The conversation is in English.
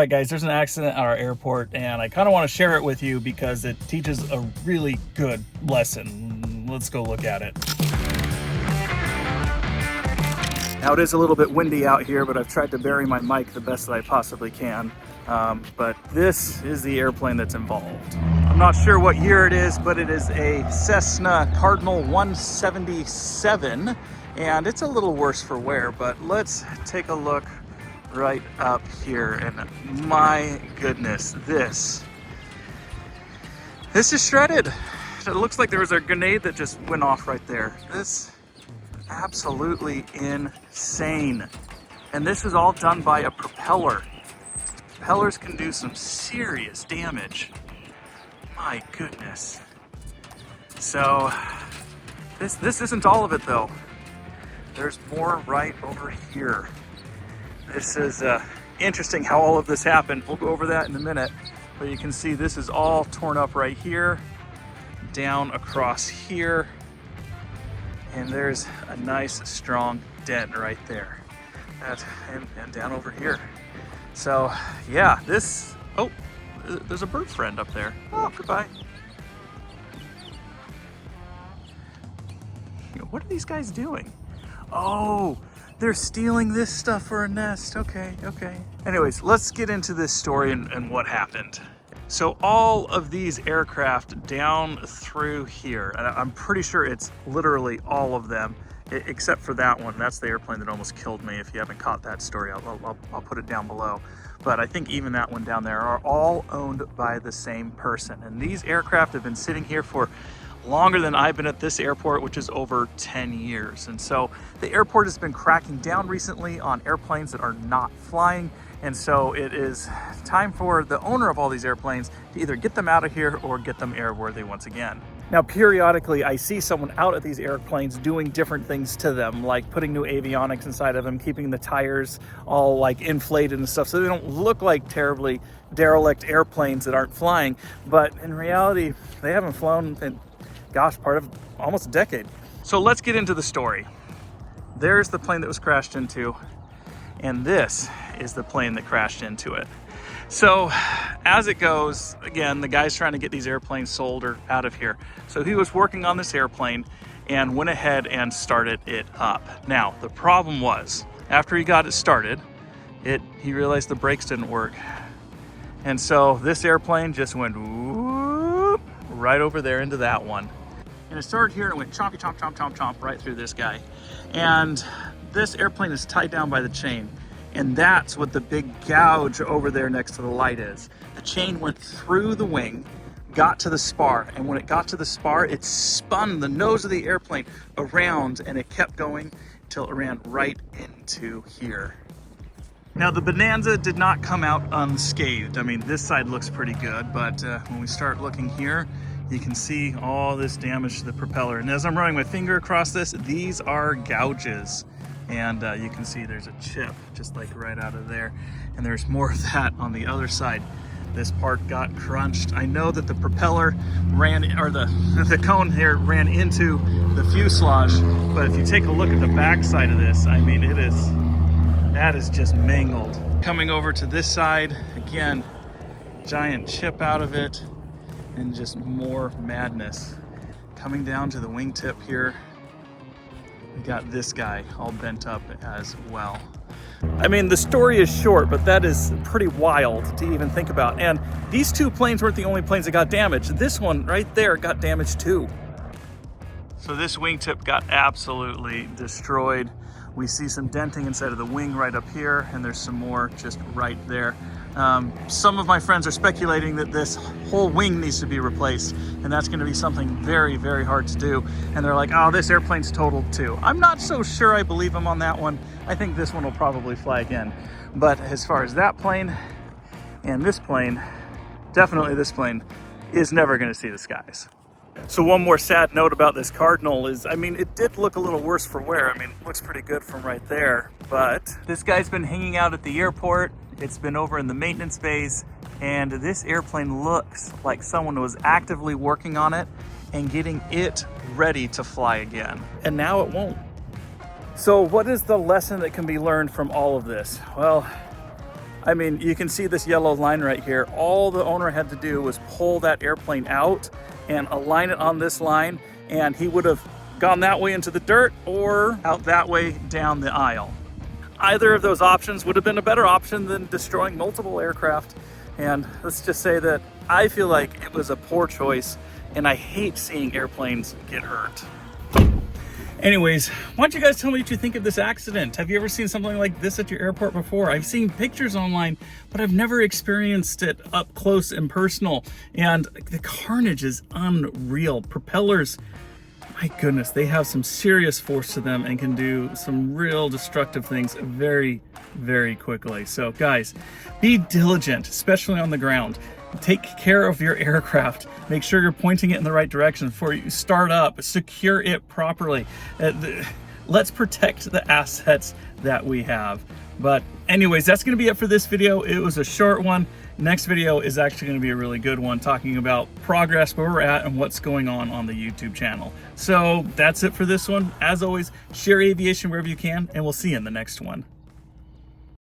right, guys, there's an accident at our airport, and I kind of want to share it with you because it teaches a really good lesson. Let's go look at it. Now, it is a little bit windy out here, but I've tried to bury my mic the best that I possibly can. But this is the airplane that's involved. I'm not sure what year it is, but it is a Cessna Cardinal 177, and it's a little worse for wear, but let's take a look right up here, and my goodness, this is shredded. It looks like there was a grenade that just went off right there. This is absolutely insane. And this is all done by a propeller. Propellers can do some serious damage. My goodness. So this isn't all of it though. There's more right over here. This is interesting how all of this happened. We'll go over that in a minute. But you can see this is all torn up right here, down across here, and there's a nice strong dent right there. And down over here. So yeah, oh, there's a bird friend up there. Oh, goodbye. What are these guys doing? Oh, they're stealing this stuff for a nest. Okay. Anyways, let's get into this story and what happened. So all of these aircraft down through here, and I'm pretty sure it's literally all of them, except for that one. That's the airplane that almost killed me. If you haven't caught that story, I'll put it down below. But I think even that one down there are all owned by the same person. And these aircraft have been sitting here for longer than I've been at this airport, which is over 10 years. And so the airport has been cracking down recently on airplanes that are not flying. And so it is time for the owner of all these airplanes to either get them out of here or get them airworthy once again. Now, periodically, I see someone out at these airplanes doing different things to them, like putting new avionics inside of them, keeping the tires all like inflated and stuff, so they don't look like terribly derelict airplanes that aren't flying. But in reality, they haven't flown in, gosh, part of almost a decade. So let's get into the story. There's the plane that was crashed into, and this is the plane that crashed into it. So as it goes, again, the guy's trying to get these airplanes sold or out of here. So he was working on this airplane and went ahead and started it up. Now, the problem was, after he got it started, he realized the brakes didn't work. And so this airplane just went whoop, right over there into that one. And it started here and it went chompy, chomp, chomp, chomp, chomp right through this guy. And this airplane is tied down by the chain. And that's what the big gouge over there next to the light is. The chain went through the wing, got to the spar, and when it got to the spar, it spun the nose of the airplane around, and it kept going until it ran right into here. Now, the Bonanza did not come out unscathed. I mean, this side looks pretty good, but when we start looking here, you can see all this damage to the propeller. And as I'm running my finger across this, these are gouges. And you can see there's a chip just like right out of there. And there's more of that on the other side. This part got crunched. I know that the propeller ran, or the cone here ran into the fuselage. But if you take a look at the back side of this, I mean, that is just mangled. Coming over to this side, again, giant chip out of it and just more madness. Coming down to the wingtip here, we got this guy all bent up as well. I mean, the story is short, but that is pretty wild to even think about. And these two planes weren't the only planes that got damaged. This one right there got damaged too. So this wingtip got absolutely destroyed. We see some denting inside of the wing right up here, and there's some more just right there. Some of my friends are speculating that this whole wing needs to be replaced, and that's going to be something very, very hard to do. And they're like, oh, this airplane's totaled too. I'm not so sure I believe them on that one. I think this one will probably fly again. But as far as that plane and this plane, definitely this plane is never going to see the skies. So one more sad note about this Cardinal is, I mean, it did look a little worse for wear. I mean, it looks pretty good from right there, but this guy's been hanging out at the airport. It's been over in the maintenance bays, and this airplane looks like someone was actively working on it and getting it ready to fly again. And now it won't. So what is the lesson that can be learned from all of this? Well, I mean, you can see this yellow line right here. All the owner had to do was pull that airplane out and align it on this line, and he would have gone that way into the dirt or out that way down the aisle. Either of those options would have been a better option than destroying multiple aircraft. And let's just say that I feel like it was a poor choice, and I hate seeing airplanes get hurt. Anyways, why don't you guys tell me what you think of this accident? Have you ever seen something like this at your airport before? I've seen pictures online, but I've never experienced it up close and personal. And the carnage is unreal. Propellers, my goodness, they have some serious force to them and can do some real destructive things very, very quickly. So guys, be diligent, especially on the ground. Take care of your aircraft. Make sure you're pointing it in the right direction before you start up. Secure it properly. Let's protect the assets that we have. But anyways, that's going to be it for this video. It was a short one. Next video is actually going to be a really good one, talking about progress, where we're at, and what's going on the YouTube channel. So that's it for this one. As always, share aviation wherever you can, and we'll see you in the next one.